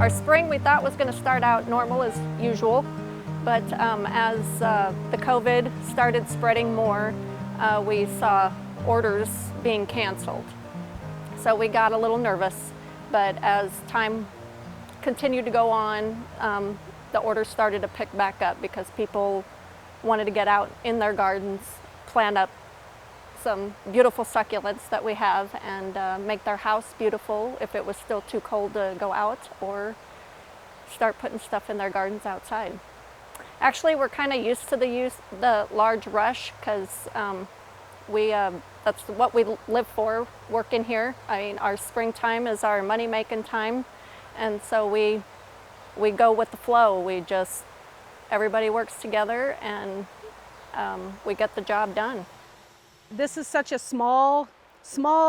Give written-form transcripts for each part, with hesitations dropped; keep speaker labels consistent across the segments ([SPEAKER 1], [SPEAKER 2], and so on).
[SPEAKER 1] Our spring we thought was going to start out normal as usual, but as the COVID started spreading more, we saw orders being canceled. So we got a little nervous, but as time continued to go on, the orders started to pick back up because people wanted to get out in their gardens, plant up some beautiful succulents that we have, and make their house beautiful if it was still too cold to go out, or start putting stuff in their gardens outside. Actually, we're kind of used to the large rush because that's what we live for, working here. I mean, our springtime is our money-making time, and so we go with the flow. Everybody works together, and we get the job done.
[SPEAKER 2] This is such a small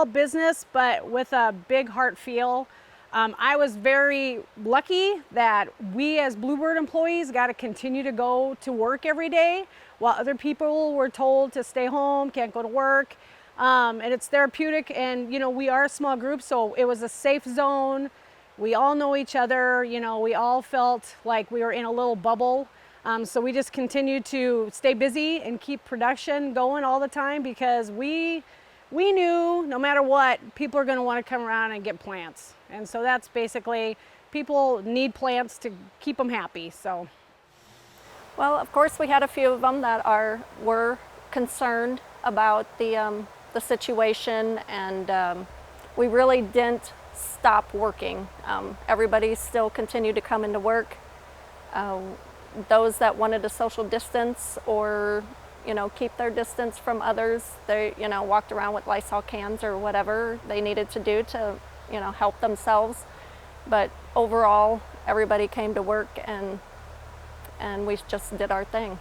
[SPEAKER 2] business, but with a big heart feel. I was very lucky that we as Bluebird employees got to continue to go to work every day, while other people were told to stay home, can't go to work. And it's therapeutic, and we are a small group, so it was a safe zone. We all know each other, we all felt like we were in a little bubble. So we just continued to stay busy and keep production going all the time, because we knew no matter what, people are going to want to come around and get plants. And so that's basically, people need plants to keep them happy. So,
[SPEAKER 1] well, of course, we had a few of them that were concerned about the situation, and we really didn't stop working. Everybody still continued to come into work. Those that wanted to social distance or keep their distance from others, they walked around with Lysol cans or whatever they needed to do to help themselves. But overall, everybody came to work, and we just did our thing.